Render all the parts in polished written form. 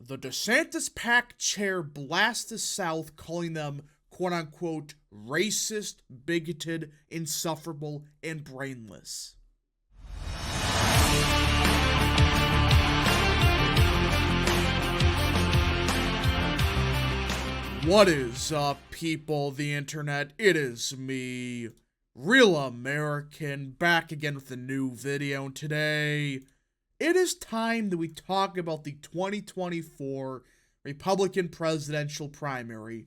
The DeSantis PAC chair blasts the South, calling them quote-unquote racist, bigoted, insufferable, and brainless. What is up, people of the internet? It is me, Real American, back again with a new video. And today, it is time that we talk about the 2024 Republican presidential primary.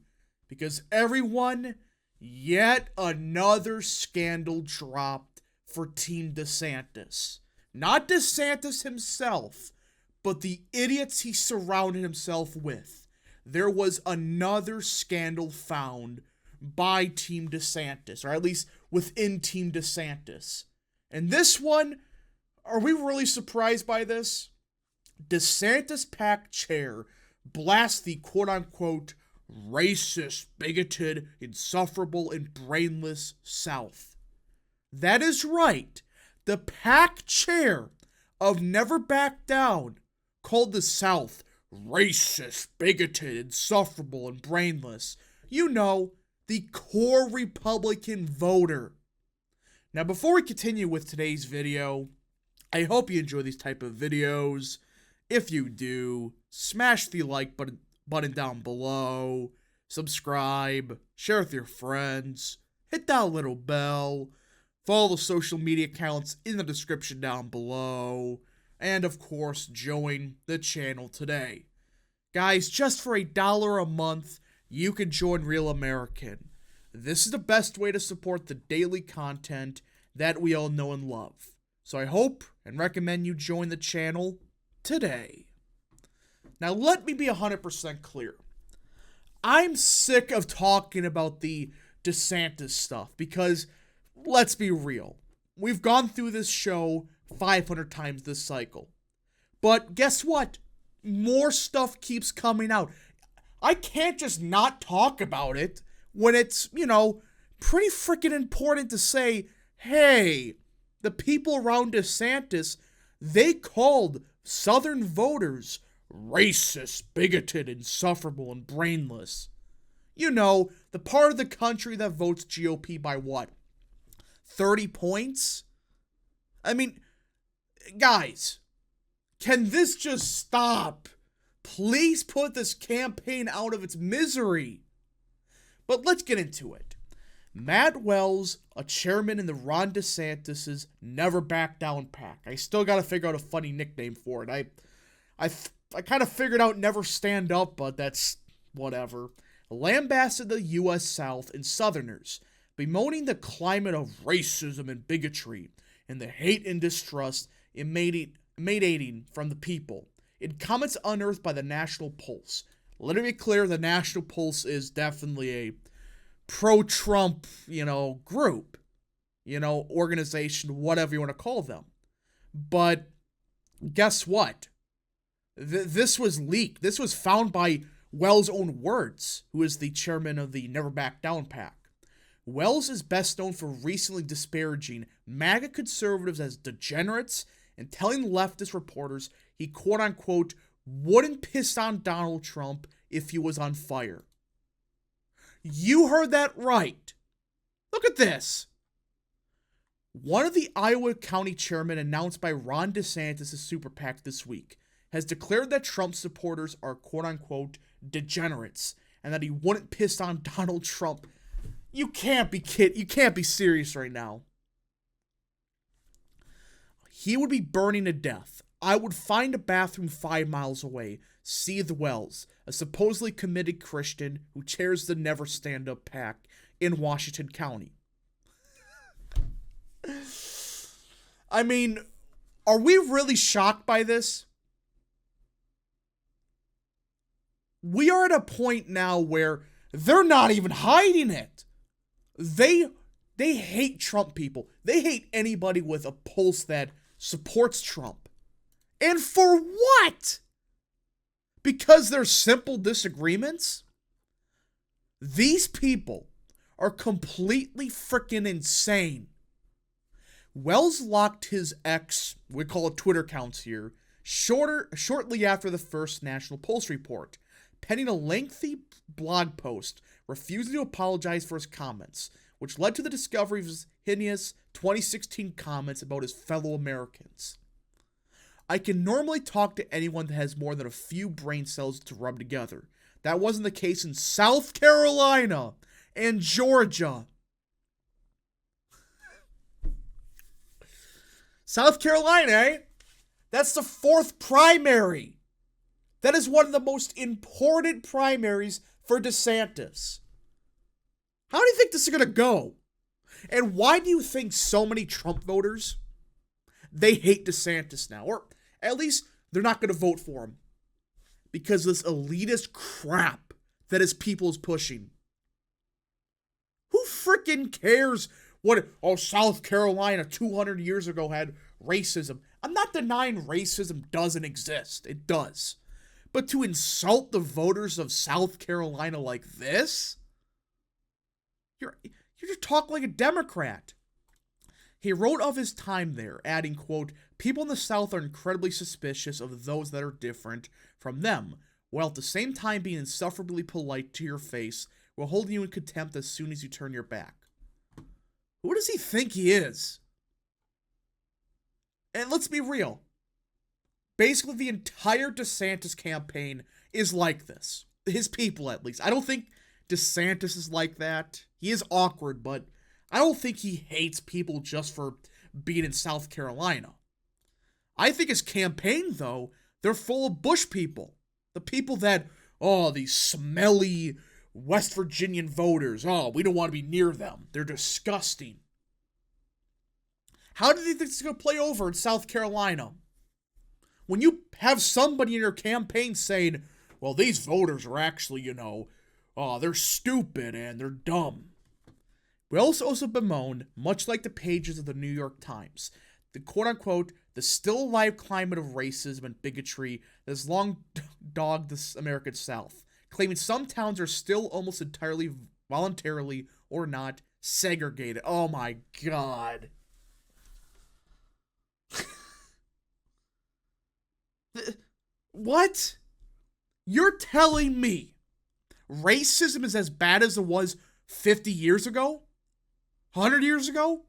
Because everyone, yet another scandal dropped for Team DeSantis. Not DeSantis himself, but the idiots he surrounded himself with. There was another scandal found by Team DeSantis, or at least within Team DeSantis. And this one, are we really surprised by this? DeSantis PAC chair blasts the quote-unquote racist, bigoted, insufferable, and brainless South. That is right. The PAC chair of Never Back Down called the South racist, bigoted, insufferable, and brainless. You know, the core Republican voter. Now, before we continue with today's video, I hope you enjoy these type of videos. If you do, smash the like button down below, subscribe, share with your friends, hit that little bell, follow the social media accounts in the description down below, and of course, join the channel today. Guys, just for $1 a month, you can join Real American. This is the best way to support the daily content that we all know and love. So I hope and recommend you join the channel today. Now, let me be 100% clear. I'm sick of talking about the DeSantis stuff because, let's be real, we've gone through this show 500 times this cycle. But guess what? More stuff keeps coming out. I can't just not talk about it when it's, pretty freaking important to say, hey, the people around DeSantis, they called Southern voters racist, bigoted, insufferable, and brainless. You know, the part of the country that votes GOP by what? 30 points? I mean, guys, can this just stop? Please put this campaign out of its misery. But let's get into it. Matt Wells, a chairman in the Ron DeSantis' Never Back Down PAC. I still gotta figure out a funny nickname for it. I kind of figured out Never Stand Up, but that's whatever. Lambasted the U.S. South and Southerners, bemoaning the climate of racism and bigotry and the hate and distrust emanating from the people. In comments unearthed by the National Pulse. Let me be clear, the National Pulse is definitely a pro-Trump, group, organization, whatever you want to call them. But guess what? This was leaked. This was found by Wells' own words, who is the chairman of the Never Back Down PAC. Wells is best known for recently disparaging MAGA conservatives as degenerates and telling leftist reporters he quote-unquote wouldn't piss on Donald Trump if he was on fire. You heard that right. Look at this. One of the Iowa County chairmen announced by Ron DeSantis' super PAC this week has declared that Trump supporters are quote-unquote degenerates and that he wouldn't piss on Donald Trump. You can't be kidding. You can't be serious right now. He would be burning to death. I would find a bathroom 5 miles away, seethed Wells, a supposedly committed Christian who chairs the Never Stand Up PAC in Washington County. I mean, are we really shocked by this? We are at a point now where they're not even hiding it. They hate Trump people. They hate anybody with a pulse that supports Trump. And for what? Because they're simple disagreements? These people are completely freaking insane. Wells locked his ex, we call it Twitter accounts here, shortly after the first national polls report, penning a lengthy blog post refusing to apologize for his comments, which led to the discovery of his heinous 2016 comments about his fellow Americans. I can normally talk to anyone that has more than a few brain cells to rub together. That wasn't the case in South Carolina and Georgia. South Carolina, eh? That's the 4th primary. That is one of the most important primaries for DeSantis. How do you think this is going to go? And why do you think so many Trump voters, they hate DeSantis now? Or at least they're not going to vote for him. Because of this elitist crap that his people is pushing. Who freaking cares what, South Carolina 200 years ago had racism? I'm not denying racism doesn't exist. It does. But to insult the voters of South Carolina like this? You're just talking like a Democrat. He wrote of his time there, adding, quote, "People in the South are incredibly suspicious of those that are different from them, while at the same time being insufferably polite to your face while holding you in contempt as soon as you turn your back." Who does he think he is? And let's be real. Basically, the entire DeSantis campaign is like this. His people, at least. I don't think DeSantis is like that. He is awkward, but I don't think he hates people just for being in South Carolina. I think his campaign, though, they're full of Bush people. The people that, these smelly West Virginian voters, we don't want to be near them. They're disgusting. How do you think this is going to play over in South Carolina? When you have somebody in your campaign saying, well, these voters are actually, they're stupid and they're dumb. Wells also bemoaned, much like the pages of the New York Times, the quote-unquote, the still-alive climate of racism and bigotry that has long dogged the American South, claiming some towns are still almost entirely, voluntarily or not, segregated. Oh my God. What? You're telling me racism is as bad as it was 50 years ago? 100 years ago?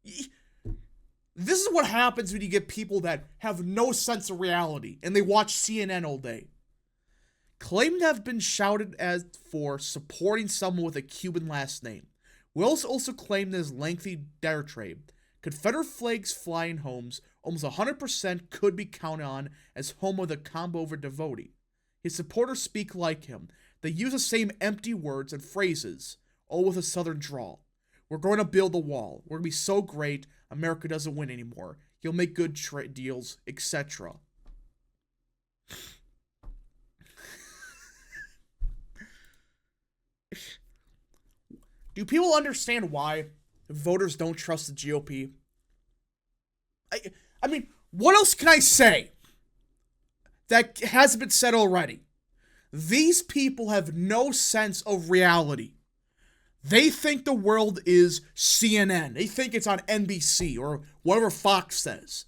This is what happens when you get people that have no sense of reality and they watch CNN all day. Claimed to have been shouted at for supporting someone with a Cuban last name. Wells also claimed that his lengthy diatribe, Confederate flags flying homes, almost 100% could be counted on as home of a combo over devotee. His supporters speak like him. They use the same empty words and phrases, all with a southern drawl. We're going to build a wall. We're going to be so great, America doesn't win anymore. You'll make good trade deals, etc. Do people understand why voters don't trust the GOP? I mean, what else can I say that hasn't been said already? These people have no sense of reality. They think the world is CNN. They think it's on NBC or whatever Fox says.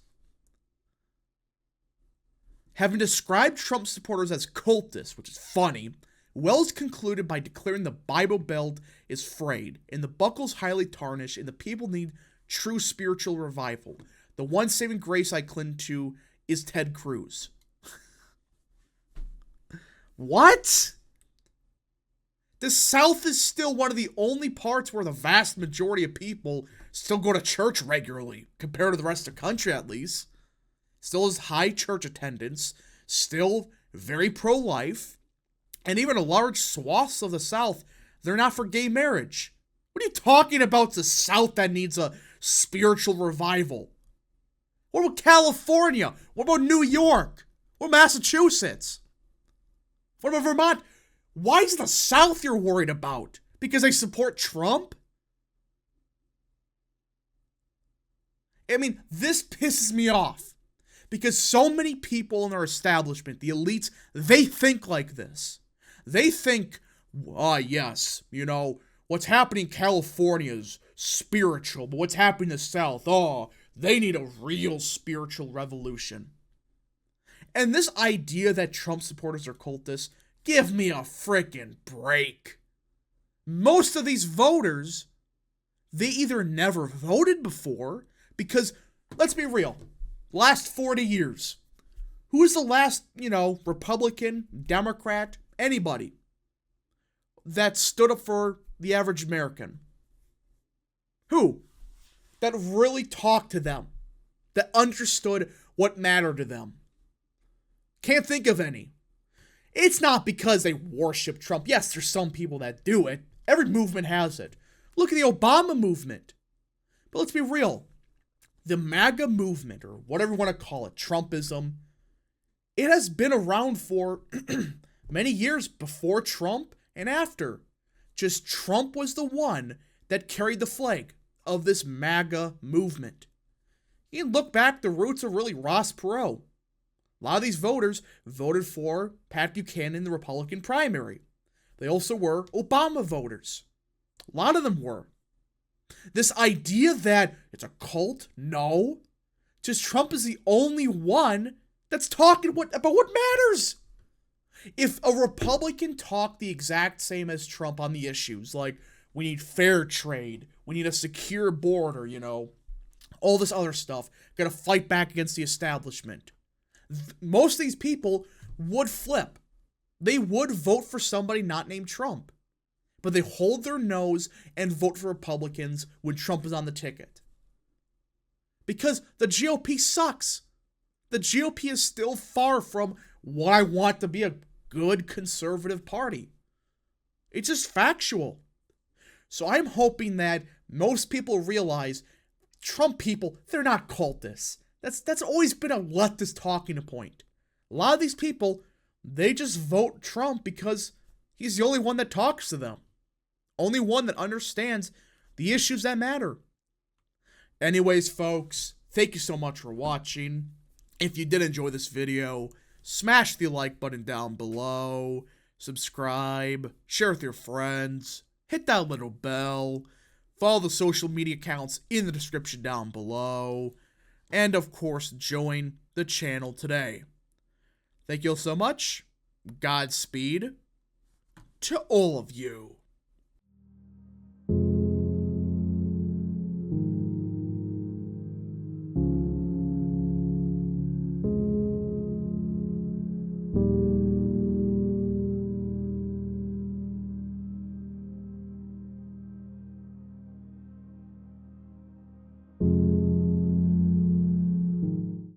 Having described Trump supporters as cultists, which is funny, Wells concluded by declaring the Bible Belt is frayed, and the buckles highly tarnished, and the people need true spiritual revival. The one saving grace I cling to is Ted Cruz. What? The South is still one of the only parts where the vast majority of people still go to church regularly, compared to the rest of the country at least. Still has high church attendance, still very pro-life, and even a large swaths of the South, they're not for gay marriage. What are you talking about the South that needs a spiritual revival? What about California? What about New York? What about Massachusetts? What about Vermont? Why is the South you're worried about? Because they support Trump? I mean, this pisses me off. Because so many people in our establishment, the elites, they think like this. They think, yes, what's happening in California is spiritual, but what's happening in the South, they need a real spiritual revolution. And this idea that Trump supporters are cultists, give me a frickin' break. Most of these voters, they either never voted before, because, let's be real, last 40 years, who is the last, Republican, Democrat, anybody that stood up for the average American? Who? That really talked to them, that understood what mattered to them. Can't think of any. It's not because they worship Trump. Yes, there's some people that do it. Every movement has it. Look at the Obama movement. But let's be real. The MAGA movement, or whatever you want to call it, Trumpism, it has been around for many years before Trump and after. Just Trump was the one that carried the flag of this MAGA movement. You can look back, the roots are really Ross Perot. A lot of these voters voted for Pat Buchanan in the Republican primary. They also were Obama voters. A lot of them were. This idea that it's a cult, no. Just Trump is the only one that's talking about what matters. If a Republican talked the exact same as Trump on the issues, like we need fair trade, we need a secure border, all this other stuff, gotta fight back against the establishment, most of these people would flip. They would vote for somebody not named Trump. But they hold their nose and vote for Republicans when Trump is on the ticket. Because the GOP sucks. The GOP is still far from what I want to be a good conservative party. It's just factual. So I'm hoping that most people realize Trump people, they're not cultists. That's always been a leftist talking point. A lot of these people, they just vote Trump because he's the only one that talks to them. Only one that understands the issues that matter. Anyways, folks, thank you so much for watching. If you did enjoy this video, smash the like button down below, subscribe, share with your friends, hit that little bell, follow the social media accounts in the description down below, and of course, join the channel today. Thank you all so much. Godspeed to all of you.